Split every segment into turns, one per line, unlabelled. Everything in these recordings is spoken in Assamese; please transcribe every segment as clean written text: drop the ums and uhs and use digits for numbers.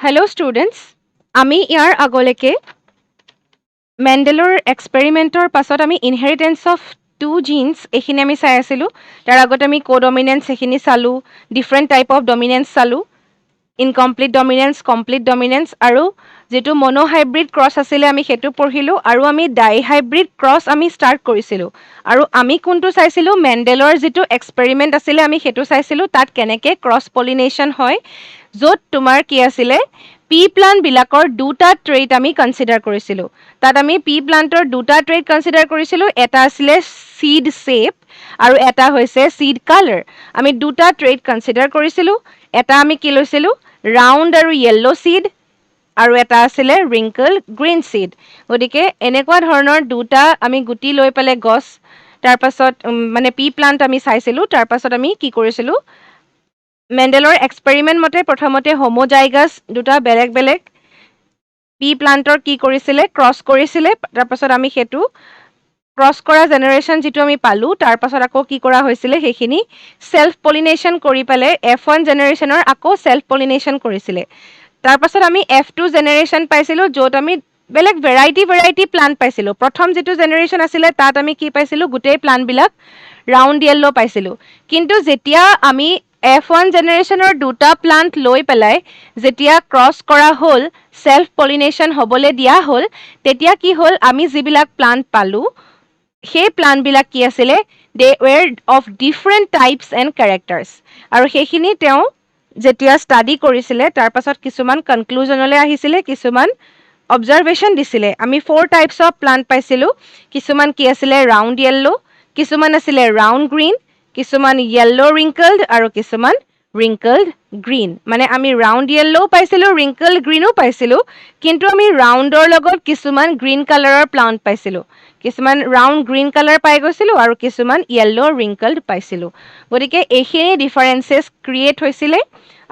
Hello students, আমি ইয়াৰ আগলৈকে মেণ্ডেলৰ এক্সপেৰিমেণ্টৰ পাছত আমি ইনহেৰিটেন্স অফ টু জিনছ এইখিনি আমি চাই আছিলোঁ। তাৰ আগতে আমি কোডমিনেন্স এইখিনি চালোঁ, ডিফাৰেণ্ট টাইপ অফ ডমিনেন্স চালোঁ, ইনকমপ্লিট ডমিনেন্স, কমপ্লিট ডমিনেন্স আৰু যিটো মনোহাইব্ৰিড ক্ৰছ আছিলে আমি সেইটো পঢ়িলোঁ আৰু আমি ডাইহাইব্ৰিড ক্ৰছ আমি ষ্টাৰ্ট কৰিছিলোঁ। আৰু আমি কোনটো চাইছিলোঁ, মেণ্ডেলৰ যিটো এক্সপেৰিমেণ্ট আছিলে আমি সেইটো চাইছিলোঁ, তাত কেনেকৈ ক্ৰছ পলিনেশ্যন হয়, য'ত তোমাৰ কি আছিলে পি প্লাণ্টবিলাকৰ দুটা ট্ৰেইট আমি কনচিডাৰ কৰিছিলোঁ। তাত আমি পি প্লাণ্টৰ দুটা ট্ৰেইট কনচিডাৰ কৰিছিলোঁ, এটা আছিলে চিড শ্বেপ আৰু এটা হৈছে চিড কালাৰ। আমি দুটা ট্ৰেইট কনচিডাৰ কৰিছিলোঁ, এটা আমি কি লৈছিলোঁ, ৰাউণ্ড আৰু য়েল্ল' চিড, আৰু এটা আছিলে ৰিংকল গ্ৰীণ চিড। গতিকে এনেকুৱা ধৰণৰ দুটা আমি গুটি লৈ পেলাই গছ, তাৰপাছত মানে পি প্লাণ্ট আমি চাইছিলোঁ। তাৰপাছত আমি কি কৰিছিলোঁ, মেণ্ডেলৰ এক্সপেৰিমেণ্ট মতে প্ৰথমতে হোমোজাইগাছ দুটা বেলেগ বেলেগ পি প্লাণ্টৰ কি কৰিছিলে, ক্ৰছ কৰিছিলে। তাৰপাছত আমি সেইটো ক্ৰছ কৰা জেনেৰেশ্যন যিটো আমি পালোঁ, তাৰপাছত আকৌ কি কৰা হৈছিলে, সেইখিনি ছেল্ফ পলিনেশ্যন কৰি পেলাই F1 জেনেৰেশ্যনৰ আকৌ ছেল্ফ পলিনেশ্যন কৰিছিলে। তাৰপাছত আমি F2 জেনেৰেশ্যন পাইছিলোঁ, য'ত আমি বেলেগ ভেৰাইটি প্লাণ্ট পাইছিলোঁ। প্ৰথম যিটো জেনেৰেশ্যন আছিলে তাত আমি কি পাইছিলোঁ, গোটেই প্লাণ্টবিলাক ৰাউণ্ড য়েল্ল' পাইছিলোঁ। কিন্তু যেতিয়া আমি F1 জেনেৰেশ্যনৰ দুটা প্লাণ্ট লৈ পেলাই যেতিয়া ক্ৰছ কৰা হ'ল, ছেল্ফ পলিনেশ্যন হ'বলৈ দিয়া হ'ল, তেতিয়া কি হ'ল, আমি যিবিলাক প্লাণ্ট পালোঁ সেই প্লাণ্টবিলাক কি আছিলে, they were of different types and characters. আৰু সেইখিনি তেওঁ যেতিয়া ষ্টাডি কৰিছিলে তাৰপাছত কিছুমান কনক্লুজনলৈ আহিছিলে, কিছুমান অবজাৰভেশ্যন দিছিলে। আমি 4 টাইপছ অফ প্লাণ্ট পাইছিলোঁ। কিছুমান কি আছিলে ৰাউণ্ড য়েল্ল', কিছুমান আছিলে ৰাউণ্ড গ্ৰীণ, কিছুমান য়েল্ল' ৰিংকলড আৰু কিছুমান ৰিংকলড গ্ৰীণ। মানে আমি ৰাউণ্ড য়েল্ল'ও পাইছিলোঁ, ৰিংকলড গ্ৰীণো পাইছিলোঁ, কিন্তু আমি ৰাউণ্ডৰ লগত কিছুমান গ্ৰীণ কালাৰৰ প্লাণ্ট পাইছিলোঁ, কিছুমান ৰাউণ্ড গ্ৰীণ কালাৰ পাই গৈছিলোঁ আৰু কিছুমান য়েল্ল' ৰিংকলড পাইছিলোঁ। গতিকে এইখিনি ডিফাৰেঞ্চেছ ক্ৰিয়েট হৈছিলে।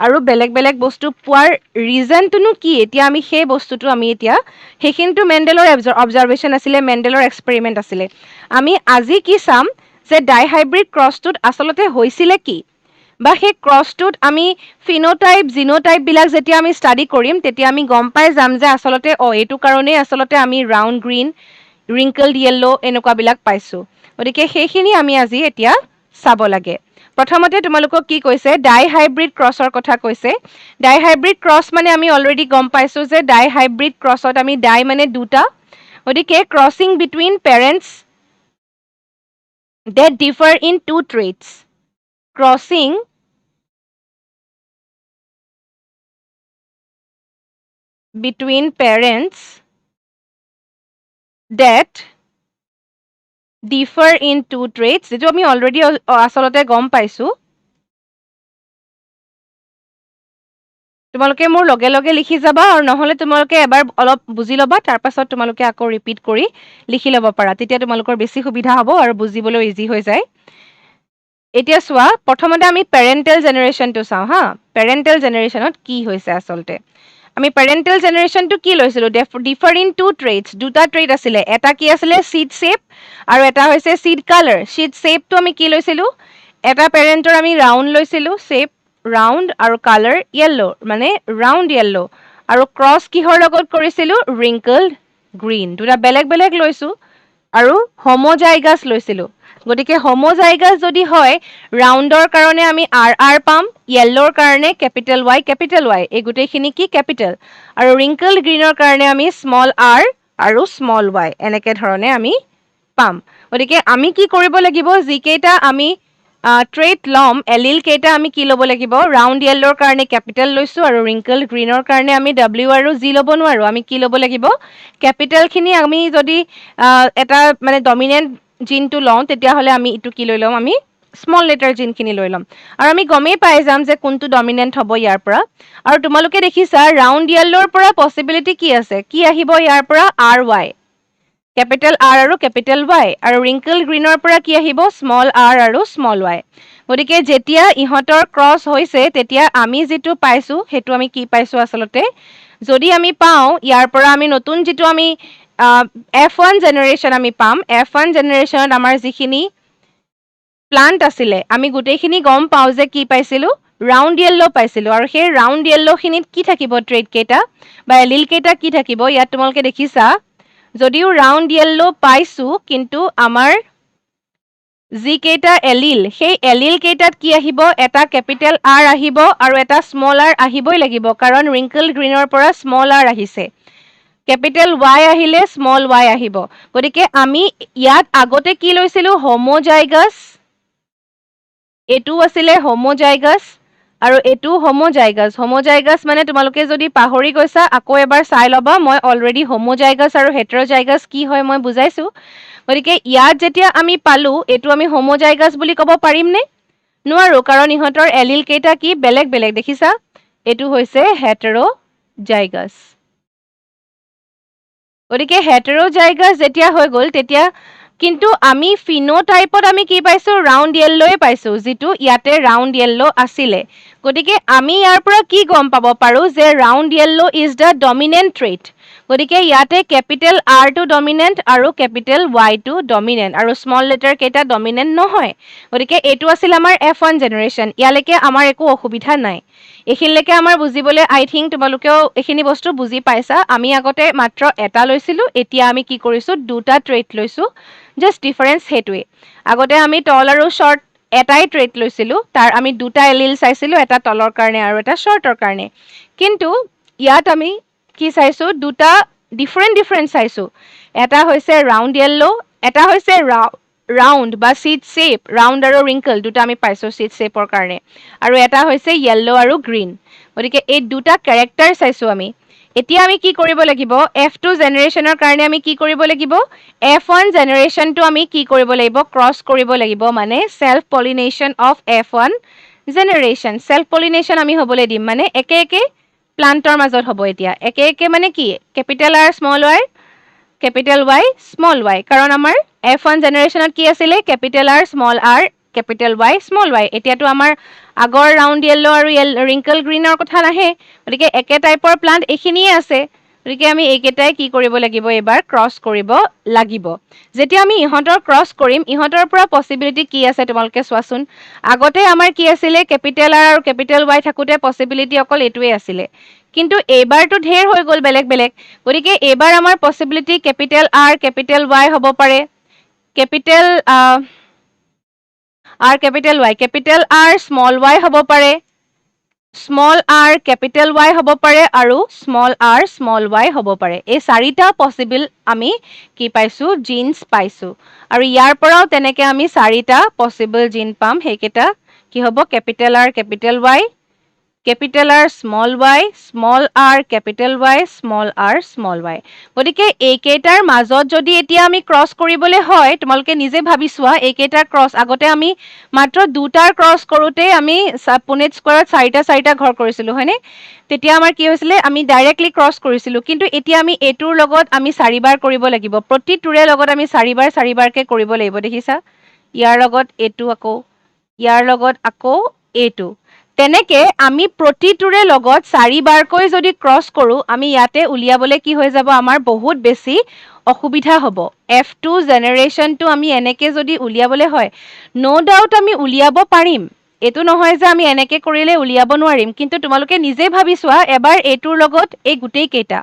আৰু বেলেগ বেলেগ বস্তু পোৱাৰ ৰিজনটোনো কি, এতিয়া আমি সেই বস্তুটো আমি এতিয়া সেইখিনিতো মেণ্ডেলৰ অবজাৰভেশ্যন আছিলে, মেণ্ডেলৰ এক্সপেৰিমেণ্ট আছিলে। আমি আজি কি চাম যে ডাইহাইব্ৰিড ক্ৰছটোত আচলতে হৈছিলে কি, বা সেই ক্ৰছটোত আমি ফিনোটাইপ জিনোটাইপবিলাক যেতিয়া আমি ষ্টাডি কৰিম তেতিয়া আমি গম পাই যাম যে আচলতে এইটো কাৰণেই আচলতে আমি ৰাউণ্ড গ্ৰীণ, ৰিংকলড য়েল্ল' এনেকুৱাবিলাক পাইছোঁ। গতিকে সেইখিনি আমি আজি এতিয়া চাব লাগে। প্ৰথমতে তোমালোকক কি কৈছে, ডাইহাইব্ৰিড ক্ৰছৰ কথা কৈছে। ডাইহাইব্ৰিড ক্ৰছ মানে আমি অলৰেডি গম পাইছোঁ যে ডাইহাইব্ৰিড ক্ৰছত আমি ডাই মানে দুটা, গতিকে crossing between parents that differ in two traits. Crossing between parents that differ in two traits, যেটো আমি অলৰেডি আচলতে গম পাইছোঁ। তোমালোকে মোৰ লগে লগে লিখি যাবা, আৰু নহ'লে তোমালোকে এবাৰ অলপ বুজি ল'বা, তাৰপাছত তোমালোকে আকৌ ৰিপিট কৰি লিখি ল'ব পাৰা, তেতিয়া তোমালোকৰ বেছি সুবিধা হ'ব আৰু বুজিবলৈ ইজি হৈ যায়। এতিয়া চোৱা, প্ৰথমতে আমি পেৰেণ্টেল জেনেৰেশ্যনটো চাওঁ হা। পেৰেণ্টেল জেনেৰেশ্যনত কি হৈছে আচলতে, আমি পেৰেণ্টেল জেনেৰেশ্যনটো কি লৈছিলোঁ, ডিফাৰ ইন টু ট্ৰেইটছ, দুটা ট্ৰেইট আছিলে। এটা কি আছিলে চিড শ্বেপ আৰু এটা হৈছে চিড কালাৰ। চিড শ্বেপটো আমি কি লৈছিলোঁ, এটা পেৰেণ্টৰ আমি ৰাউণ্ড লৈছিলোঁ, শ্বেপ ৰাউণ্ড আৰু কালাৰ য়েল্ল', মানে ৰাউণ্ড য়েল্ল'। আৰু ক্ৰছ কিহৰ লগত কৰিছিলোঁ, ৰিংকলড গ্ৰীণ। দুটা বেলেগ বেলেগ লৈছোঁ আৰু হোমোজাইগাছ লৈছিলোঁ। গতিকে হোমোজাইগাছ যদি হয়, ৰাউণ্ডৰ কাৰণে আমি RR পাম, য়েল্ল'ৰ কাৰণে কেপিটেল Y, এই গোটেইখিনি কি কেপিটেল, আৰু ৰিংকলড গ্ৰীণৰ কাৰণে আমি স্মল r আৰু স্মল y, এনেকৈ ধৰণে আমি পাম। গতিকে আমি কি কৰিব লাগিব, যিকেইটা আমি ট্ৰেইট ল'ম, এলিল কেইটা আমি কি ল'ব লাগিব, ৰাউণ্ড য়েল্ল'ৰ কাৰণে কেপিটেল লৈছোঁ আৰু ৰিংকলড গ্ৰীণৰ কাৰণে আমি W আৰু G ল'ব নোৱাৰোঁ, আমি কি ল'ব লাগিব, কেপিটেলখিনি আমি যদি এটা মানে ডমিনেণ্ট জিনটো লওঁ তেতিয়াহ'লে আমি এইটো কি লৈ ল'ম, আমি স্মল লেটাৰ জিনখিনি লৈ ল'ম, আৰু আমি গমেই পাই যাম যে কোনটো ডমিনেণ্ট হ'ব ইয়াৰ পৰা। আৰু তোমালোকে দেখিছা ৰাউণ্ড য়েল্ল'ৰ পৰা পচিবিলিটি কি আছে, কি আহিব ইয়াৰ পৰা, RY, কেপিটেল R আৰু কেপিটেল Y, আৰু ৰিংকল গ্ৰীণৰ পৰা কি আহিব, স্মল r আৰু স্মল y। গতিকে যেতিয়া ইহঁতৰ ক্ৰছ হৈছে তেতিয়া আমি যিটো পাইছোঁ সেইটো আমি কি পাইছোঁ আচলতে, যদি আমি পাওঁ ইয়াৰ পৰা আমি নতুন যিটো আমি F1 জেনেৰেশ্যন আমি পাম, F1 জেনেৰেশ্যনত আমাৰ যিখিনি প্লান্ট আছিলে আমি গোটেইখিনি গম পাওঁ যে কি পাইছিলোঁ ৰাউণ্ড য়েল্লো পাইছিলোঁ আৰু সেই ৰাউণ্ড য়েল্লোখিনিত কি থাকিব ট্ৰেইট কেইটা বা এলিল কেইটা কি থাকিব ইয়াত তোমালোকে দেখিছা যদিও ৰাউণ্ড য়েল্লো পাইছোঁ কিন্তু আমাৰ যিকেইটা এলিল সেই এলিল কেইটাত কি আহিব এটা কেপিটেল আৰ আহিব আৰু এটা স্মল আৰ আহিবই লাগিব কাৰণ ৰিংকল গ্ৰীণৰ পৰা স্মল আৰ আহিছে কেপিটেল ৱাই আহিলে স্মল ৱাই আহিব গতিকে আমি ইয়াত আগতে কি লৈছিলোঁ হোমোজাইগাছ এইটো আছিলে হোমোজাইগাছ আৰু এইটো হোমোজাইগাছ মানে তোমালোকে যদি পাহৰি গৈছা আকৌ এবাৰ চাই ল'বা মই অলৰেডি হোমোজাইগাছ আৰু হেটেৰোজাইগাছ কি হয় মই বুজাইছোঁ গতিকে ইয়াত যেতিয়া আমি পালোঁ এইটো আমি হোমোজাইগাছ বুলি ক'ব পাৰিমনে নোৱাৰোঁ কাৰণ ইহঁতৰ এলিল কেইটা কি বেলেগ বেলেগ দেখিছা এইটো হৈছে হেটেৰোজাইগাছ গতিকে হেটেৰোজাইগাছ যেতিয়া হৈ গ'ল তেতিয়া কিন্তু আমি ফিনোটাইপত আমি কি পাইছোঁ ৰাউণ্ড য়েল্লোৱে পাইছোঁ যিটো ইয়াতে ৰাউণ্ড য়েল্লো আছিলে গতিকে আমি ইয়াৰ পৰা কি গম পাব পাৰোঁ যে round yellow is the dominant trait গতিকে ইয়াতে কেপিটেল আৰটো ডমিনেণ্ট আৰু কেপিটেল ৱাইটো ডমিনেণ্ট আৰু স্মল লেটাৰ কেইটা ডমিনেণ্ট নহয় গতিকে এইটো আছিল আমাৰ F1 জেনেৰেশ্যন ইয়ালৈকে আমাৰ একো অসুবিধা নাই এইখিনিলৈকে আমাৰ বুজিবলৈ আই থিংক তোমালোকেও এইখিনি বস্তু বুজি পাইছা আমি আগতে মাত্ৰ এটা লৈছিলোঁ এতিয়া আমি কি কৰিছোঁ দুটা ট্ৰেইট লৈছোঁ জাষ্ট ডিফাৰেঞ্চ সেইটোৱে আগতে আমি তল আৰু শ্বৰ্ট এটাই ট্ৰেইট লৈছিলোঁ তাৰ আমি দুটা এলিল চাইছিলোঁ এটা তলৰ কাৰণে আৰু এটা শ্বৰ্টৰ কাৰণে কিন্তু ইয়াত আমি কি চাইছোঁ দুটা ডিফাৰেণ্ট চাইছোঁ এটা হৈছে ৰাউণ্ড য়েল্লো এটা হৈছে ৰাউণ্ড বা চিট শ্বেপ ৰাউণ্ড আৰু ৰিংকল দুটা আমি পাইছোঁ চিট শ্বেপৰ কাৰণে আৰু এটা হৈছে য়েল্লো আৰু গ্ৰীণ গতিকে এই দুটা কেৰেক্টাৰ চাইছোঁ আমি এতিয়া আমি কি কৰিব লাগিব F2 জেনেৰেশ্যনৰ কাৰণে আমি কি কৰিব লাগিব F1 জেনেৰেশ্যনটো আমি কি কৰিব লাগিব ক্ৰছ কৰিব লাগিব মানে self pollination of F1 generation self pollination আমি হ'বলৈ দিম মানে একে একে প্লান্টৰ মাজত হ'ব এতিয়া একে একে মানে কি capital R small Y capital Y small Y কাৰণ আমাৰ F1 জেনেৰেশ্যনত কি আছিলে capital R small R capital Y small Y এতিয়াতো আমাৰ আগৰ ৰাউণ্ড য়েল্লো আৰু ৰিংকল গ্ৰীণৰ কথা নাহে গতিকে একে টাইপৰ প্লান্ট এইখিনিয়ে আছে গতিকে আমি এইকেইটাই কি কৰিব লাগিব এইবাৰ ক্ৰছ কৰিব লাগিব যেতিয়া আমি ইহঁতৰ ক্ৰছ কৰিম ইহঁতৰ পৰা পচিবিলিটি কি আছে তোমালোকে চোৱাচোন আগতে আমাৰ কি আছিলে কেপিটেল আৰ আৰু কেপিটেল ৱাই থাকোঁতে পচিবিলিটি অকল এইটোৱে আছিলে কিন্তু এইবাৰটো ঢেৰ হৈ গ'ল বেলেগ বেলেগ গতিকে এইবাৰ আমাৰ possibility capital R capital Y হ'ব পাৰে capital R capital R small Y হ'ব পাৰে স্মল আৰ কেপিটেল ৱাই হ'ব পাৰে আৰু স্মল আৰ স্মল ৱাই হ'ব পাৰে এই চাৰিটা পচিবল আমি কি পাইছোঁ জিনছ পাইছোঁ আৰু ইয়াৰ পৰাও তেনেকৈ আমি চাৰিটা পচিবল জিন পাম সেইকেইটা কি হ'ব capital R capital Y capital R small R capital Y small R small Y গতিকে এইকেইটাৰ মাজত যদি এতিয়া আমি ক্ৰছ কৰিবলৈ হয় তোমালোকে নিজে ভাবি চোৱা এইকেইটাৰ ক্ৰছ আগতে আমি মাত্ৰ দুটাৰ ক্ৰছ কৰোঁতেই আমি পুনেট স্কোৱাৰত চাৰিটা ঘৰ কৰিছিলোঁ হয়নে তেতিয়া আমাৰ কি হৈছিলে আমি ডাইৰেক্টলি ক্ৰছ কৰিছিলোঁ কিন্তু এতিয়া আমি এইটোৰ লগত আমি চাৰিবাৰ কৰিব লাগিব প্ৰতিটোৰে লগত আমি চাৰিবাৰকৈ কৰিব লাগিব দেখিছা ইয়াৰ লগত এইটো আকৌ ইয়াৰ লগত আকৌ এইটো তেনেকে আমি প্ৰতিটোৰে লগত চাৰিবাৰকৈ যদি ক্ৰছ কৰোঁ আমি ইয়াতে উলিয়াবলৈ কি হৈ যাব আমাৰ বহুত বেছি অসুবিধা হ'ব F2 জেনেৰেশ্যনটো আমি এনেকৈ যদি উলিয়াবলৈ হয় ন' ডাউট আমি উলিয়াব পাৰিম এইটো নহয় যে আমি এনেকৈ কৰিলে উলিয়াব নোৱাৰিম কিন্তু তোমালোকে নিজে ভাবি চোৱা এবাৰ এইটোৰ লগত এই গোটেইকেইটা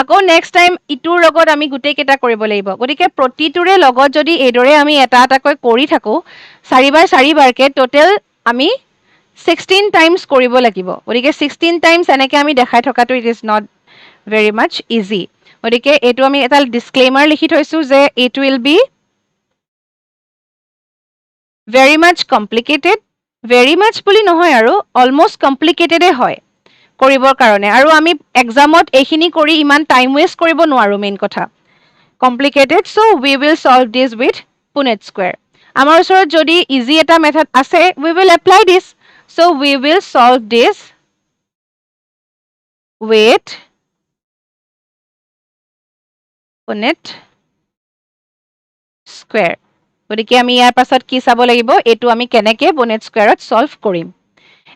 আকৌ নেক্সট টাইম ইটোৰ লগত আমি গোটেইকেইটা কৰিব লাগিব গতিকে প্ৰতিটোৰে লগত যদি এইদৰে আমি এটা এটাকৈ কৰি থাকোঁ চাৰিবাৰকৈ টোটেল আমি 16 টাইমছ কৰিব লাগিব গতিকে 16 টাইমছ এনেকৈ আমি দেখাই থকাটো it is not very much easy গতিকে এইটো আমি এটা ডিছক্লেইমাৰ লিখি থৈছোঁ যে it will be very much complicated very much বুলি নহয় আৰু অলমষ্ট কমপ্লিকেটেডে হয় কৰিবৰ কাৰণে আৰু আমি এক্সামত এইখিনি কৰি ইমান টাইম ৱেষ্ট কৰিব নোৱাৰোঁ মেইন কথা complicated so' we will solve this with Punnett square আমাৰ ওচৰত যদি ইজি এটা মেথড আছে we will apply this so' we will solve this with Punnett square গতিকে আমি ইয়াৰ পাছত কি চাব লাগিব এইটো আমি কেনেকৈ পুনেট স্কুৱেৰত চল্ভ কৰিম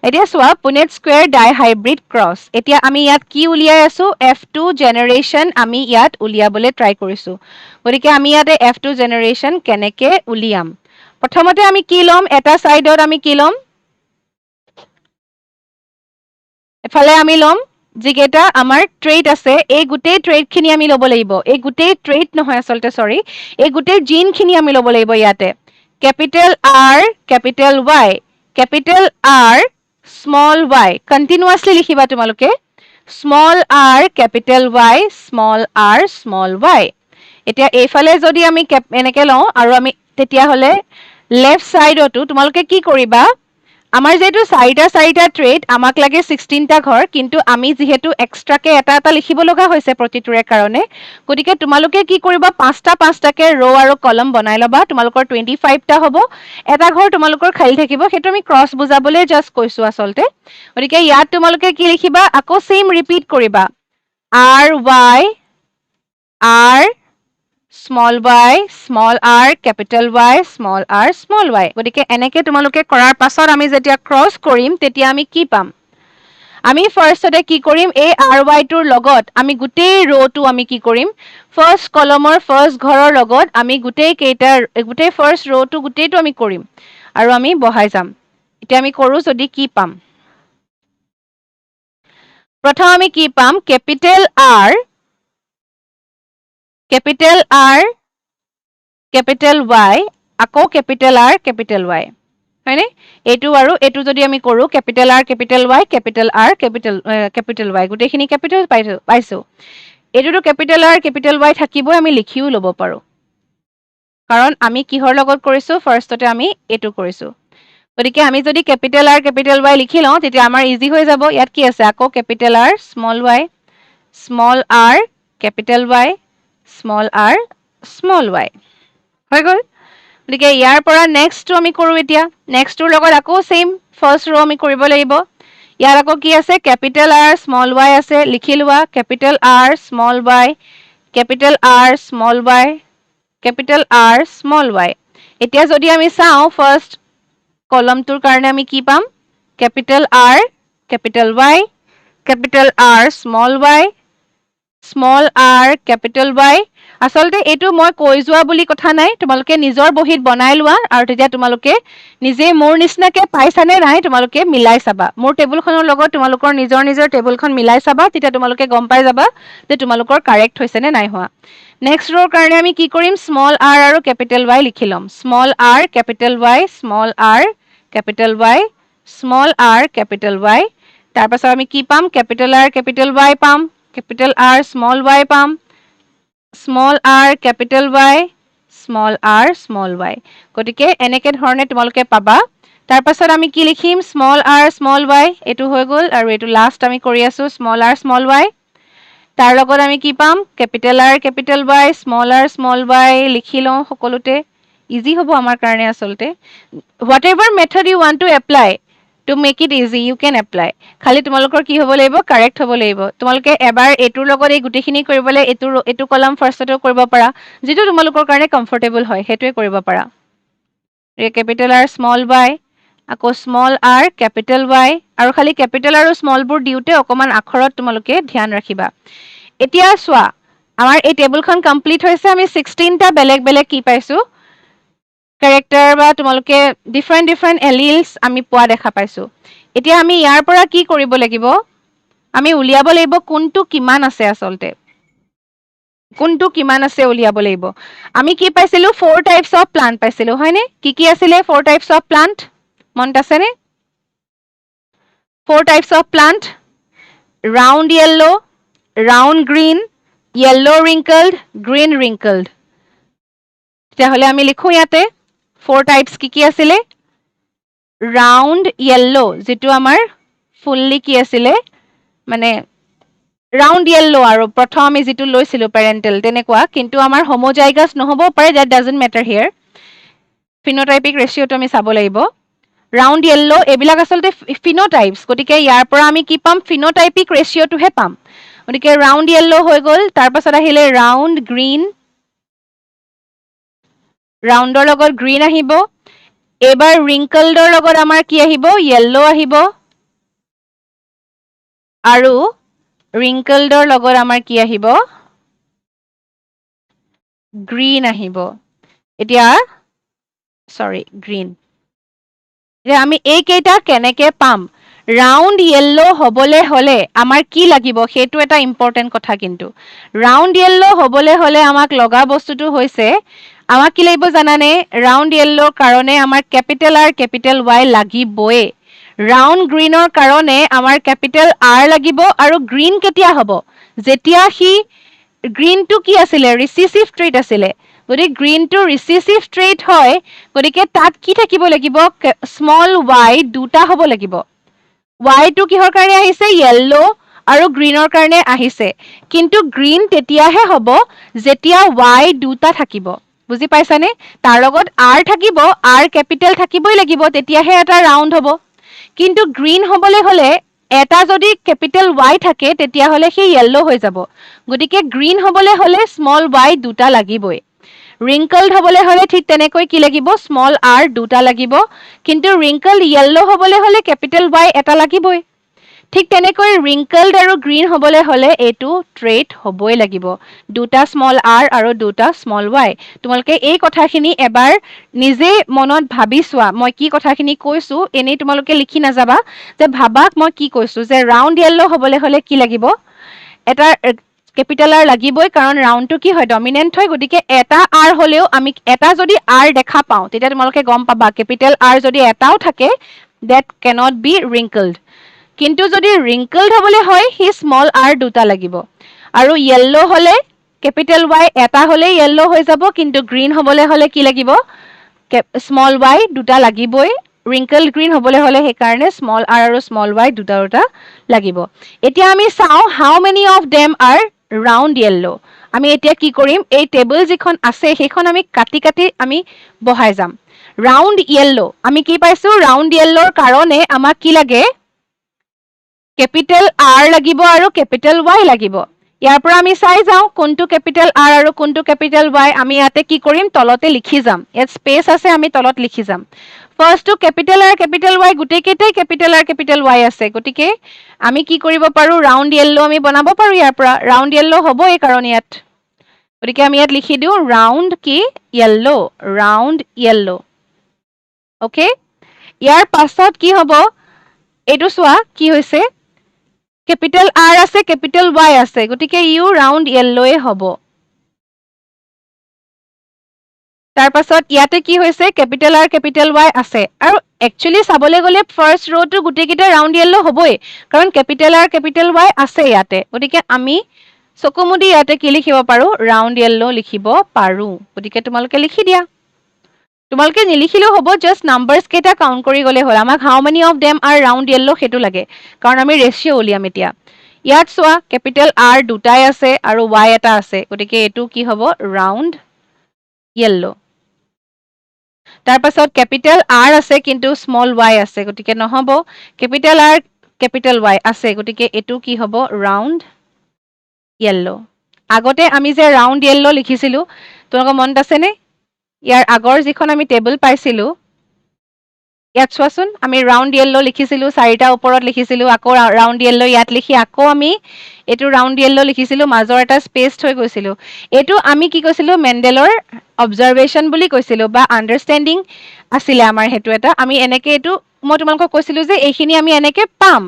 এতিয়া চোৱা পুনেট স্কুৱেৰ ডাইহাইব্ৰিড ক্ৰছ এতিয়া আমি ইয়াত কি উলিয়াই আছোঁ F2 জেনেৰেশ্যন আমি ইয়াত উলিয়াবলৈ ট্ৰাই কৰিছোঁ গতিকে আমি ইয়াতে F2 জেনেৰেশ্যন কেনেকৈ উলিয়াম প্ৰথমতে আমি কি ল'ম এটা সাইডত আমি কি ল'ম এফালে আমি ল'ম যিকেইটা আমাৰ ট্ৰেড আছে এই গোটেই ট্ৰেডখিনি আমি ল'ব লাগিব এই গোটেই ট্ৰেড নহয় আসলতে সৰি এই গোটেই জিনখিনি আমি ল'ব লাগিব ইয়াতে capital R capital Y capital R small y continuously লিখিবা তোমালোকে small r capital Y small r small y এতিয়া এইফালে যদি আমি এনেকে লওঁ আৰু আমি তেতিয়া হলে লেফট সাইডতো তোমালোকে কি কৰিবা আমাৰ যেটো চাৰিটা ট্ৰেড আমাক লাগে 16টা ঘৰ কিন্তু আমি যেহেতু এক্সট্ৰাকে এটা লিখিব লগা হৈছে প্ৰতিটোৰে কাৰণে গতিকে তোমালোকে কি কৰিবা পাঁচটাকে ৰ আৰু কলম বনাই লবা তোমালোকৰ 25টা হ'ব এটা ঘৰ তোমালোকৰ খালি থাকিব হেতু আমি ক্ৰস বুজাবলৈ জাস্ট কৈছো আসলতে গতিকে ইয়াত তোমালোকে কি লিখিবা আকৌ সেম ৰিপিট কৰিবা r y r small y small r capital Y small r small y গতিকে এনেকে তোমালোকে কৰাৰ পাছত আমি যেতিয়া ক্ৰস কৰিম তেতিয়া আমি কি পাম আমি ফাৰ্ষ্টতে কি কৰিম এই ry টোৰ লগত আমি গোটেই ৰটো আমি কি কৰিম ফাৰ্ষ্ট কলমৰ ফাৰ্ষ্ট ঘৰৰ লগত আমি গোটেই ফাৰ্ষ্ট ৰটো গোটেইটো আমি কৰিম আৰু আমি বহাই যাম এতিয়া আমি কৰো যদি কি পাম প্ৰথম আমি কি পাম কেপিটেল R কেপিটেল Y আকৌ কেপিটেল R কেপিটেল Y হয়নে এটো আৰু এটো যদি আমি কৰো capital R capital Y capital R capital Y গোটেইখিনি কেপিটেল পাইছো এটোটো কেপিটেল R কেপিটেল Y থাকিবই আমি লিখিও লব পাৰো কাৰণ আমি কিহৰ লগত কৰিছো ফাৰ্ষ্টতে আমি এটো কৰিছো গতিকে আমি যদি কেপিটেল R কেপিটেল Y লিখি লওঁ তেতিয়া আমাৰ ইজি হৈ যাব ইয়াত কি আছে আকৌ capital R small r capital Y small r small y হৈ গল গতিকে ইয়াৰ পৰা নেক্সটটো আমি কৰো এতিয়া নেক্সটৰ লগত আকৌ সেম ফাৰ্ষ্ট ৰ আমি কৰিব লাগিব ইয়াৰ আকৌ কি আছে কেপিটেল R স্মল y আছে লিখি লোৱা capital R small y capital R small y capital R small y এতিয়া যদি আমি চাও ফাৰ্ষ্ট কলমটোৰ কাৰণে আমি কি পাম capital R capital Y capital R small y small r capital Y আসলতে এটো মই কৈ যোৱা বুলি কথা নাই তোমালোকে নিজৰ বহিত বনাই লোৱা আৰু তেতিয়া তোমালোকে নিজে মোৰ নিচিনাকে পাইছানে নাই তোমালোকে মিলাই চাবা মোৰ টেবুলখনৰ লগত তোমালোকৰ নিজৰ টেবুলখন মিলাই চাবা তেতিয়া তোমালোকে গম পাই যাবা যে তোমালোকৰ কাৰেক্ট হৈছে নে নাই হোৱা নেক্সট ৰৰ কাৰণে আমি কি কৰিম স্মল r আৰু কেপিটেল Y লিখি লম small r capital Y small r capital Y small r capital Y তাৰ পাছত আমি কি পাম কেপিটেল R কেপিটেল Y পাম কেপিটেল R স্মল y পাম small r capital Y small r small y গতিকে এনেকে ধৰণে তোমালোকে পাবা তাৰ পাছত আমি কি লিখিম স্মল r স্মল y এটো হৈ গল আৰু এটো লাষ্ট আমি কৰি আছো স্মল r স্মল y তাৰ লগত আমি কি পাম capital R capital Y small r small y লিখি লওঁ সকলোতে ইজি হ'ব আমাৰ কাৰণে আসলতে whatever method you want to apply to make it easy you can apply খালি তোমালোকৰ কি হ'ব লাগিব কাৰেক্ট হ'ব লাগিব তোমালোকে এবাৰ এটোৰ লগত এই গুটিখিনি কৰিবলে এটো কলম ফাৰ্ষ্টতে কৰিব পাৰা যেটো তোমালোকৰ কাৰণে কমফৰ্টেবল হয় হেতুৱে কৰিব পাৰা কেপিটেল R স্মল y আকৌ স্মল r কেপিটেল Y আৰু খালি কেপিটেল আৰু স্মল বোৰ দিউতে অকমান আখৰত তোমালোকে ধ্যান ৰাখিবা এতিয়া চোৱা আমাৰ এই টেবুলখন কমপ্লিট হৈছে আমি 16টা বেলেগ কি পাইছো ক্যাৰেক্টাৰ বা তোমালোকে ডিফাৰেন্ট এলিলস আমি পোৱা দেখা পাইছো এতিয়া আমি ইয়াৰ পৰা কি কৰিব লাগিব আমি উলিয়াব লাগিব কোনটো কিমান আছে আসলতে কোনটো কিমান আছে উলিয়াব লাগিব আমি কি পাইছিলো 4 টাইপস অফ প্লান্ট পাইছিলো হয়নে কি আছিলে 4 টাইপস অফ প্লান্ট মনত আছে নে 4 types of plant round yellow round green yellow wrinkled green wrinkled তেতিয়াহলে আমি লিখো ইয়াতে 4 টাইপস কি আছিলে ৰাউন্ড yellow যেটো আমাৰ ফুললি কি আছিলে মানে ৰাউন্ড yellow আৰু প্ৰথম আমি যেটো লৈছিলো পেৰেন্টেল তেনেকুৱা কিন্তু আমাৰ হোমোজাইগাছ নহব পাৰে that doesn't matter here phenotypic ratio টো আমি চাব লাগিব ৰাউন্ড yellow এবিলাক আসলতে ফিনোটাইপস গতিকে ইয়াৰ পৰা আমি কি পাম phenotypic ratio টো হে পাম গতিকে ৰাউন্ড yellow হৈ গল তাৰ পাছত আহিলে ৰাউন্ড গ্ৰীন ৰাউন্ডৰ লগত গ্ৰীন আহিব এবাৰ wrinkled লগত আমাৰ কি আহিব yellow আহিব আৰু wrinkled লগত আমাৰ কি আহিব গ্ৰীন আহিব এতিয়া সৰি গ্ৰীণ যে আমি এই কেইটা কেনেকে পাম ৰাউন্ড য়েল্লো হ'বলৈ হ'লে আমাৰ কি লাগিব সেইটো এটা ইম্পৰ্টেণ্ট কথা কিন্তু ৰাউন্ড য়েল্লো হ'বলৈ হ'লে আমাক লগা বস্তুটো হৈছে আমাক কি লাগিব জানানে ৰাউন্ড য়েল্লোৰ কাৰণে আমাৰ কেপিটেল আৰ কেপিটেল ৱাই লাগিবই ৰাউন্ড গ্ৰীণৰ কাৰণে আমাৰ কেপিটেল আৰ লাগিব আৰু গ্ৰীণ কেতিয়া হ'ব যেতিয়া সি গ্ৰীণটো কি আছিলে ৰিচিচিভ ট্ৰেট আছিলে গতিকে গ্ৰীণটো ৰিচিচিভ ট্ৰেট হয় গতিকে তাত কি থাকিব লাগিব স্মল ৱাই দুটা হ'ব লাগিব ৱাইটো কিহৰ কাৰণে আহিছে য়েল্লো আৰু গ্ৰীণৰ কাৰণে আহিছে কিন্তু গ্ৰীণ তেতিয়াহে হ'ব যেতিয়া ৱাই দুটা থাকিব বুজি পাইছানে তাৰ লগত আৰ থাকিব আৰ কেপিটেল থাকিবই লাগিব তেতিয়াহে এটা ৰাউন্ড হ'ব কিন্তু গ্ৰীণ হ'বলৈ হ'লে এটা যদি কেপিটেল ৱাই থাকে তেতিয়াহ'লে সি য়েল্লো হৈ যাব গতিকে গ্ৰীণ হ'বলৈ হ'লে স্মল ৱাই দুটা লাগিবই ৰিংকলড হ'বলৈ হ'লে ঠিক তেনেকৈ কি লাগিব স্মল আৰ দুটা লাগিব কিন্তু ৰিংকলড য়েল্লো হ'বলৈ হ'লে কেপিটেল ৱাই এটা লাগিবই ঠিক তেনেকৈ ৰিংকলড আৰু গ্ৰীণ হ'বলৈ হ'লে এইটো ট্ৰেট হ'বই লাগিব দুটা স্মল আৰ আৰু দুটা স্মল ৱাই তোমালোকে এই কথাখিনি এবাৰ নিজে মনত ভাবি চোৱা মই কি কথাখিনি কৈছো এনেই তোমালোকে লিখি নাযাবা যে ভাবাক মই কি কৈছো যে ৰাউন্ড য়েল্লো হ'বলৈ হ'লে কি লাগিব এটা কেপিটেল আৰ লাগিবই কাৰণ ৰাউন্ডটো কি হয় ডমিনেণ্ট হয় গতিকে এটা আৰ হ'লেও আমি এটা যদি আৰ দেখা পাওঁ তেতিয়া তোমালোকে গম পাবা কেপিটেল আৰ যদি এটাও থাকে দেট কেনট বি ৰিংকলড কিন্তু যদি ৰিংকলড হ'বলৈ হয় সি স্মল আৰ দুটা লাগিব আৰু য়েল্লো হ'লে কেপিটেল ৱাই এটা হ'লে য়েল্লো হৈ যাব কিন্তু গ্ৰীণ হ'বলৈ হ'লে কি লাগিব স্মল ৱাই দুটা লাগিবই ৰিংকল গ্ৰীণ হ'বলৈ হ'লে সেইকাৰণে স্মল আৰ আৰু স্মল ৱাই দুটা দুটা লাগিব এতিয়া আমি চাওঁ how many of them are round yellow আমি এতিয়া কি কৰিম এই টেবল যিখন আছে সেইখন আমি কাটি কাটি আমি বহাই যাম ৰাউন্ড য়েল্লো আমি কি পাইছো ৰাউন্ড য়েল্লোৰ কাৰণে আমাক কি লাগে কেপিটেল আৰ লাগিব আৰু কেপিটেল ৱাই লাগিব ইয়াৰ পৰা আমি চাই যাওঁ কোনটো কেপিটেল আৰ আৰু কোনটো কেপিটেল ৱাই আমি ইয়াতে কি কৰিম তলতে লিখি যাম ইয়াত স্পেচ আছে আমি তলত লিখি যাম ফাৰ্ষ্টটো কেপিটেল আৰ কেপিটেল ৱাই গোটেইকেইটাই কেপিটেল আৰ কেপিটেল ৱাই আছে গতিকে আমি কি কৰিব পাৰো ৰাউন্ড য়েল্লো আমি বনাব পাৰো ইয়াৰ পৰা ৰাউন্ড য়েল্লো হ'ব এই কাৰণ ইয়াত গতিকে আমি ইয়াত লিখি দিওঁ ৰাউন্ড কি য়েল্লো ৰাউন্ড য়েল্লো ওকে ইয়াৰ পাছত কি হ'ব এইটো চোৱা কি হৈছে কেপিটেল আৰ আছে কেপিটেল ৱাই আছে গতিকে ইউ ৰাউন্ড য়েল্লোয়ে হ'ব তাৰ পাছত ইয়াতে কি হৈছে কেপিটেল আৰ কেপিটেল ৱাই আছে আৰু একচুয়ালি চাবলৈ গ'লে ফাৰ্ষ্ট ৰ'টো গোটেইকেইটা ৰাউন্ড য়েল্লো হ'বই কাৰণ কেপিটেল আৰ কেপিটেল ৱাই আছে ইয়াতে গতিকে আমি চকুমুদি ইয়াতে কি লিখিব পাৰো ৰাউন্ড য়েল্লো লিখিব পাৰো গতিকে তোমালোকে লিখি দিয়া তোমালোকে নিলিখিলেও হ'ব জাষ্ট নাম্বাৰছ কেইটা কাউণ্ট কৰি গ'লে হ'ল আমাক how many of them are round yellow সেইটো লাগে কাৰণ আমি ৰেচিঅ' উলিয়াম এতিয়া ইয়াত চোৱা কেপিটেল আৰ দুটাই আছে আৰু ৱাই এটা আছে গতিকে এইটো কি হ'ব ৰাউন্ড য়েল্লো তাৰ পাছত কেপিটেল আৰ আছে কিন্তু স্মল ৱাই আছে গতিকে নহ'ব কেপিটেল আৰ কেপিটেল ৱাই আছে গতিকে এইটো কি হ'ব ৰাউন্ড য়েল্লো আগতে আমি যে ৰাউন্ড য়েল্লো লিখিছিলো তোমালোকৰ মনত আছেনে ইয়াৰ আগৰ যিখন আমি টেবল পাইছিলো ইয়াত চোৱাচোন আমি ৰাউন্ড য়েল্লো লিখিছিলো চাৰিটা ওপৰত লিখিছিলো আকৌ ৰাউন্ড য়েল্লো ইয়াত লিখি আকৌ আমি এইটো ৰাউন্ড য়েল্লো লিখিছিলো মাজৰ এটা স্পেচ থৈ গৈছিলো এইটো আমি কি কৈছিলো মেণ্ডেলৰ অবজাৰভেশ্যন বুলি কৈছিলো বা আণ্ডাৰষ্টেণ্ডিং আছিলে আমাৰ সেইটো এটা আমি এনেকে এইটো মই তোমালোকক কৈছিলো যে এইখিনি আমি এনেকে পাম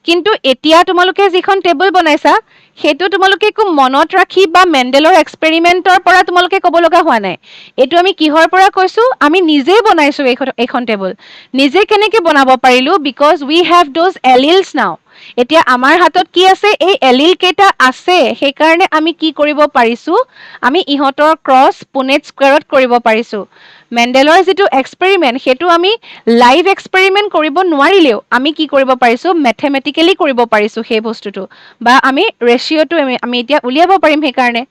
কিন্তু এতিয়া তোমালোকে যিখন টেবল বনাইছা সেইটো তোমালোকে একো মনত ৰাখি বা মেণ্ডেলৰ এক্সপেৰিমেণ্টৰ পৰা তোমালোকে ক'ব লগা হোৱা নাই এইটো আমি কিহৰ পৰা কৈছো আমি নিজেই বনাইছো এইখন টেবল নিজে কেনেকে বনাব পাৰিলো বিকজ উই হেভ দোজ এলিলছ নাও এতিয়া আমাৰ হাতত কি আছে এই এলিল কেইটা আছে সেইকাৰণে আমি কি কৰিব পাৰিছো আমি ইহঁতৰ ক্ৰছ পুনেট স্কুৱেৰত কৰিব পাৰিছো মেণ্ডেলৰ যিটো এক্সপেৰিমেণ্ট সেইটো আমি লাইভ এক্সপেৰিমেণ্ট কৰিব নোৱাৰিলেও আমি কি কৰিব পাৰিছো মেথমেটিকেলি কৰিব পাৰিছো সেই বস্তুটো বা আমি ৰেচিঅ'টো আমি এতিয়া উলিয়াব পাৰিম সেইকাৰণে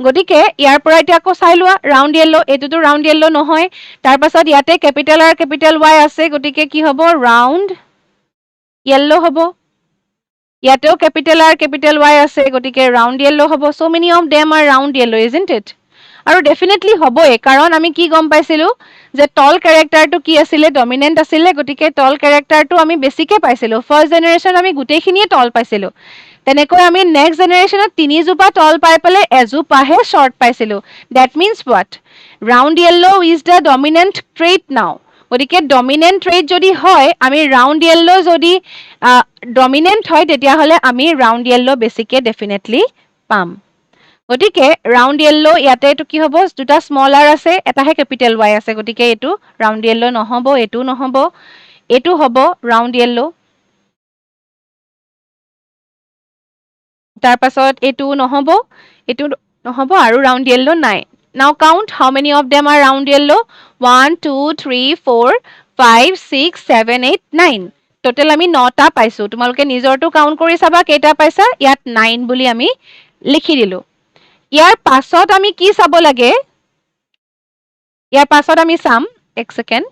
গতিকে ইয়াৰ পৰা এতিয়া আকৌ চাই লোৱা ৰাউন্ড য়েল্লো এইটোতো ৰাউন্ড য়েল্লো নহয় তাৰ পাছত ইয়াতে কেপিটেল আৰ কেপিটেল ৱাই আছে গতিকে কি হ'ব ৰাউন্ড য়েল্লো হ'ব ইয়াতেও কেপিটেল আৰ কেপিটেল ৱাই আছে গতিকে ৰাউন্ড য়েল্লো হ'ব so many of them are round yellow isn't it আৰু ডেফিনেটলি হ'বই কাৰণ আমি কি গম পাইছিলো যে টল কেৰেক্টাৰটো কি আছিলে ডমিনেণ্ট আছিলে গতিকে টল কেৰেক্টাৰটো আমি বেছিকে পাইছিলো ফাৰ্ষ্ট জেনেৰেশ্যন আমি গোটেইখিনিয়ে টল পাইছিলো তেনেকৈ আমি নেক্সট জেনেৰেশ্যনত 3 জোপা তল পাই পেলাই এজোপাহে শ্বৰ্ট পাইছিলোঁ। That means what? Round yellow is the dominant trait now. গতিকে ডমিনেণ্ট ট্ৰেইট যদি হয়, আমি ৰাউণ্ড য়েল্লো যদি ডমিনেণ্ট হয়, তেতিয়াহ'লে আমি ৰাউণ্ড য়েল্লো বেছিকৈ ডেফিনেটলি পাম। গতিকে ৰাউণ্ড য়েল্লো ইয়াতে এইটো কি হ'ব? দুটা স্মল আৰ আছে, এটাহে কেপিটেল ৱাই আছে, গতিকে এইটো ৰাউণ্ড য়েল্লো নহ'ব, এইটো নহ'ব, এইটো হ'ব ৰাউণ্ড য়েল্লো। তাৰ পাছত এইটো নহ'ব, এইটো নহ'ব, আৰু ৰাউণ্ড য়েল্লো নাই। নাও count how many of them R round yellow. 1 2 3 4 5 6 7 8 9। Total আমি 9টা পাইছোঁ। তোমালোকে নিজৰটো কাউণ্ট কৰি চাবা কেইটা পাইছা। ইয়াত 9 বুলি আমি লিখি দিলোঁ। ইয়াৰ পাছত আমি কি চাব লাগে? ইয়াৰ পাছত আমি চাম, এক ছেকেণ্ড,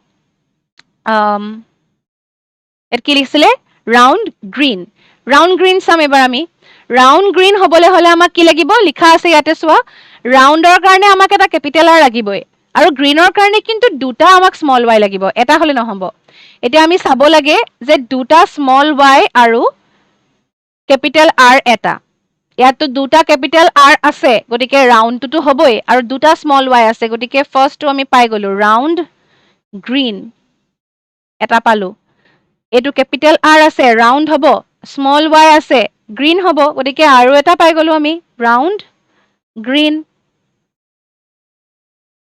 ইয়াত কি লিখিছিলে? Round green. ৰাউণ্ড গ্ৰীণ চাম এবাৰ আমি। ৰাউণ্ড গ্ৰীণ হ'বলৈ হ'লে আমাক কি লাগিব? লিখা আছে ইয়াতে চোৱা, ৰাউণ্ডৰ কাৰণে আমাক এটা কেপিটেল আৰ লাগিবই, আৰু গ্ৰীণৰ কাৰণে কিন্তু দুটা আমাক স্মল ৱাই লাগিব, এটা হ'লে নহ'ব। এতিয়া আমি চাব লাগে যে দুটা স্মল ৱাই আৰু কেপিটেল আৰ এটা। ইয়াততো দুটা কেপিটেল আৰ আছে, গতিকে ৰাউণ্ডটোতো হ'বই, আৰু দুটা স্মল ৱাই আছে, গতিকে ফাৰ্ষ্টটো আমি পাই গ'লোঁ, ৰাউণ্ড গ্ৰীণ এটা পালোঁ। এইটো কেপিটেল আৰ আছে, ৰাউণ্ড হ'ব, স্মল ৱাই আছে, গ্ৰীণ হ'ব, গতিকে আৰু এটা পাই গ'লোঁ আমি, ৰাউণ্ড গ্ৰীণ।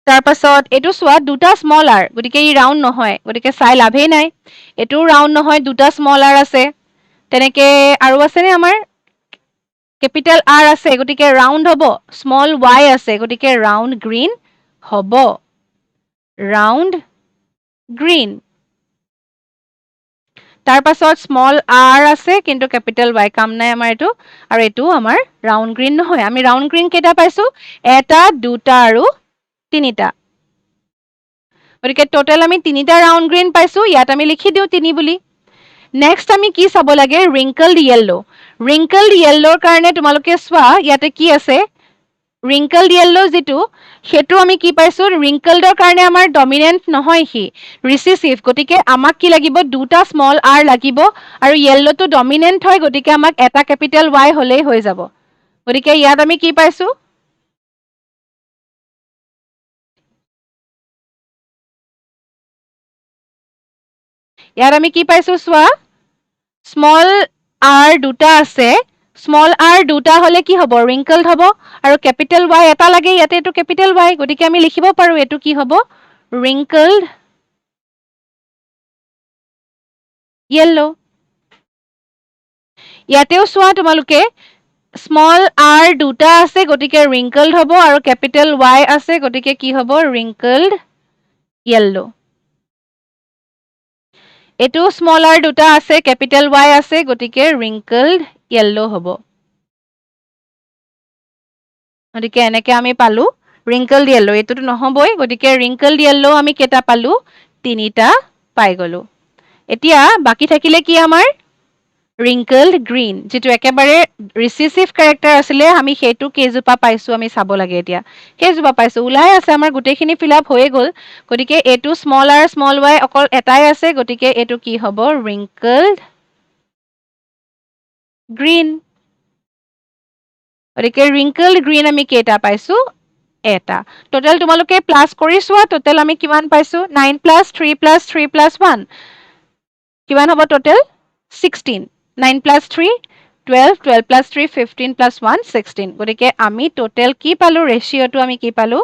তাৰপাছত এইটো চোৱা, দুটা স্মল আৰ, গতিকে ই ৰাউণ্ড নহয়, গতিকে চাই লাভেই নাই। এইটোও ৰাউণ্ড নহয়, দুটা স্মল আৰ আছে। তেনেকৈ আৰু আছেনে আমাৰ? কেপিটেল আৰ আছে, গতিকে ৰাউণ্ড হ'ব, স্মল ৱাই আছে, গতিকে ৰাউণ্ড গ্ৰীণ হ'ব, ৰাউণ্ড গ্ৰীণ। তাৰ পাছত স্মল আৰ আছে, কিন্তু কেপিটেল ৱাই, কাম নাই আমাৰ এইটো, আৰু এইটো আমাৰ ৰাউণ্ড গ্ৰীণ নহয়। আমি ৰাউণ্ড গ্ৰীণ কেইটা পাইছোঁ? এটা, দুটা আৰু তিনিটা। গতিকে টোটেল আমি তিনিটা ৰাউণ্ড গ্ৰীণ পাইছোঁ। ইয়াত আমি লিখি দিওঁ 3 বুলি। নেক্সট আমি কি চাব লাগে? ৰিংকলড য়েল্লো। ৰিংকলড য়েল্লোৰ কাৰণে তোমালোকে চোৱা, ইয়াতে কি আছে? ৰিংকলড য়েল্লো যিটো, সেইটো আমি কি পাইছোঁ? ৰিংকলডৰ কাৰণে আমাৰ ডমিনেণ্ট নহয়, সি ৰিচিচিভ, গতিকে আমাক কি লাগিব? দুটা স্মল আৰ লাগিব, আৰু য়েল্লোটো ডমিনেণ্ট হয়, গতিকে আমাক এটা কেপিটেল ৱাই হ'লেই হৈ যাব। গতিকে ইয়াত আমি কি পাইছোঁ? ইয়াত আমি কি পাইছোঁ চোৱা, স্মল আৰ দুটা আছে, স্মল আৰ দুটা হ'লে কি হ'ব? ৰিংকলড হ'ব, আৰু কেপিটেল ৱাই এটা লাগে, ইয়াতে এইটো কেপিটেল ৱাই, গতিকে আমি লিখিব পাৰোঁ এইটো কি হ'ব? ৰিংকলড য়েল্লো। ইয়াতেও চোৱা তোমালোকে, স্মল আৰ দুটা আছে, গতিকে ৰিংকলড হ'ব, আৰু কেপিটেল ৱাই আছে, গতিকে কি হ'ব? ৰিংকলড য়েল্লো। এইটো স্মল আৰ দুটা আছে, কেপিটেল ৱাই আছে, গতিকে ৰিংকলড য়েল্লো হ'ব। গতিকে এনেকৈ আমি পালোঁ ৰিংকলড য়েল্লো। এইটোতো নহ'বই, গতিকে ৰিংকলড য়েল্লো আমি কেইটা পালোঁ? 3টা পাই গ'লোঁ। এতিয়া বাকী থাকিলে কি আমাৰ? ৰিংকলড গ্ৰীণ, যিটো একেবাৰে ৰিচিচিভ কেৰেক্টাৰ আছিলে, আমি সেইটো কেইজোপা পাইছোঁ আমি চাব লাগে। এতিয়া কেইজোপা পাইছোঁ? ওলাই আছে আমাৰ, গোটেইখিনি ফিল আপ হৈয়ে গ'ল, গতিকে এইটো স্মল আৰ স্মল ৱাই অকল এটাই আছে, গতিকে এইটো কি হ'ব? ৰিংকলড গ্ৰীণ। গতিকে ৰিংকলড গ্ৰীণ আমি কেইটা পাইছোঁ? এটা। টোটেল তোমালোকে প্লাছ কৰি চোৱা, টোটেল আমি কিমান পাইছোঁ? 9 + 3 + 3 + 1 কিমান হ'ব টোটেল? 16। 9 + 3 12, 12 + 3 15 + 1 16। গতিকে আমি টোটেল কি পালোঁ? ৰেচিঅ'টো আমি কি পালোঁ?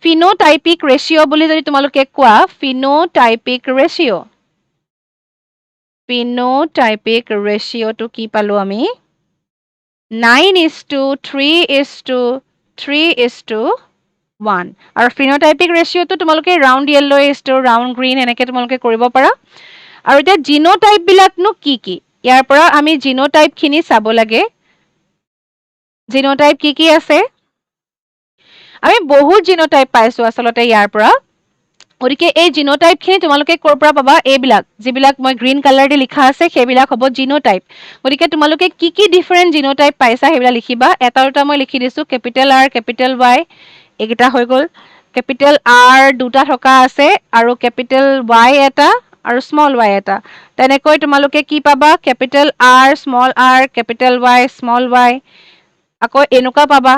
ফিনোটাইপিক ৰেচিঅ' বুলি যদি তোমালোকে কোৱা, ফিনোটাইপিক ৰেচিঅ', ফিনোটাইপিক ৰেচিঅ'টো কি পালোঁ আমি? 9:3:3:1। আৰু ফিনোটাইপিক ৰেচিঅ'টো তোমালোকে ৰাউণ্ড য়েল্লো ইজটো ৰাউণ্ড গ্ৰীণ এনেকৈ তোমালোকে কৰিব পাৰা। আৰু এতিয়া জিনোটাইপবিলাকনো কি কি? ইয়াৰ পৰা আমি জিনোটাইপখিনি চাব লাগে। জিনোটাইপ কি কি আছে? আমি বহুত জিনোটাইপ পাইছোঁ আচলতে ইয়াৰ পৰা। গতিকে এই জিনোটাইপখিনি তোমালোকে ক'ৰ পৰা পাবা? এইবিলাক যিবিলাক মই গ্ৰীণ কালাৰ দি লিখা আছে, সেইবিলাক হ'ব জিনোটাইপ। গতিকে তোমালোকে কি কি ডিফাৰেণ্ট জিনোটাইপ পাইছা সেইবিলাক লিখিবা। এটা দুটা মই লিখি দিছোঁ, কেপিটেল আৰ, কেপিটেল ৱাই, এইকেইটা হৈ গ'ল। কেপিটেল আৰ দুটা থকা আছে, আৰু কেপিটেল ৱাই এটা, আৰু স্মল y এটা তেনেকৈ তোমালোকে কি পাবা capital R small r capital Y small y আকৌ এনেকুৱা পাবা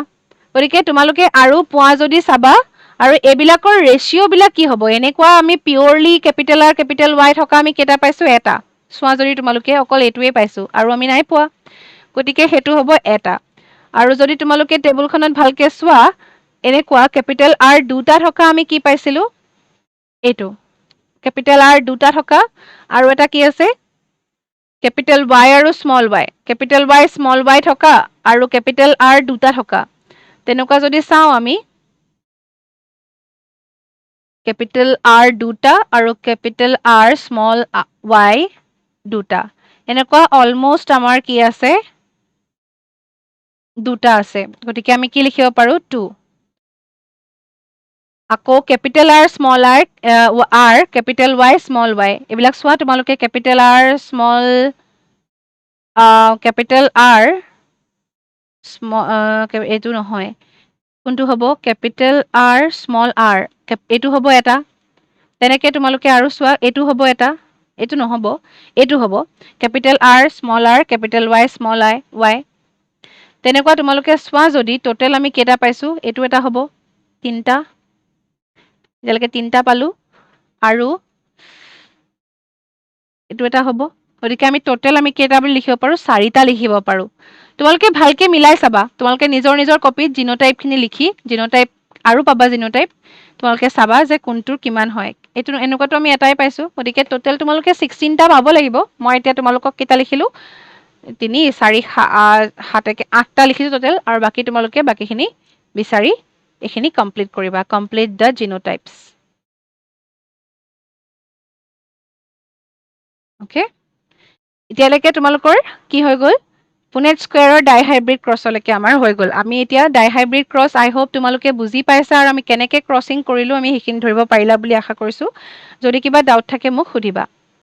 গতিকে তোমালোকে আৰু পোৱা যদি চাবা আৰু এবিলাকৰ ৰেশিও বিলাক কি হ'ব এনেকুৱা আমি পিওৰলি কেপিটেল R কেপিটেল Y থকা আমি কেটা পাইছো এটা চোৱা যদি তোমালোকে অকল এটোৱে পাইছো আৰু আমি নাই পোৱা গতিকে হেতু হ'ব এটা আৰু যদি তোমালোকে টেবুলখনত ভালকে চোৱা এনেকুৱা কেপিটেল R দুটা থকা আমি কি পাইছিলো এটো কেপিটেল R দুটা থকা আৰু এটা কি আছে কেপিটেল Y আৰু small y capital Y small y থকা আৰু কেপিটেল R দুটা থকা তেনেকুৱা যদি চাও আমি কেপিটেল R দুটা আৰু কেপিটেল R স্মল y দুটা এনেকুৱা অলমোস্ট আমাৰ কি আছে দুটা আছে গতিকে আমি কি লিখিব পাৰো 2 আকৌ capital R small r capital Y small y এইবিলাক চোৱা তোমালোকে capital R small capital R এইটো নহয় কোনটো হ'ব কেপিটেল R স্মল r এইটো হ'ব এটা তেনেকে তোমালোকে আৰু চোৱা এইটো হ'ব এটা এইটো নহব এইটো হ'ব capital R small r capital Y small y তেনেকুৱা তোমালোকে চোৱা যদি টোটেল আমি কেটা পাইছো এইটো এটা হ'ব তিনটা যেলকে তিনটা পালো আৰু এইটো এটা হ'ব গতিকে আমি টোটেল আমি কেটা বুলি লিখিব পাৰো চাৰিটা লিখিব পাৰো তোমালোকে ভালকে মিলাই চাবা তোমালোকে নিজৰ নিজৰ কপিত জিনোটাইপ খিনি লিখি জিনোটাইপ আৰু পাবা জিনোটাইপ তোমালোকে চাবা যে কোনটোৰ কিমান হয় এইটো এনেকুৱাটো আমি এটাই পাইছো গতিকে টোটেল তোমালোকে 16 টা পাব লাগিব মই এতিয়া তোমালোকক কেটা লিখিলো 3 4 7 8টা লিখিছো টোটেল আৰু বাকি তোমালোকে বাকিখিনি বিচাৰি এখিনি কমপ্লিট কৰিবা কমপ্লিট দা জিনোটাইপস ওকে এতিয়ালৈকে তোমালোকৰ কি হৈ গ'ল পুনেট স্কয়াৰৰ ডাইহাইব্ৰিড ক্ৰছলৈকে আমাৰ হৈ গ'ল আমি এতিয়া ডাইহাইব্ৰিড ক্ৰছ আই হোপ তোমালোকে বুজি পাইছা আৰু আমি কেনেকে ক্ৰসিং কৰিলো আমি হেখিনি ধৰিব পাৰিলা বুলি আশা কৰিছো যদি কিবা ডাউট থাকে মোক সুধিবা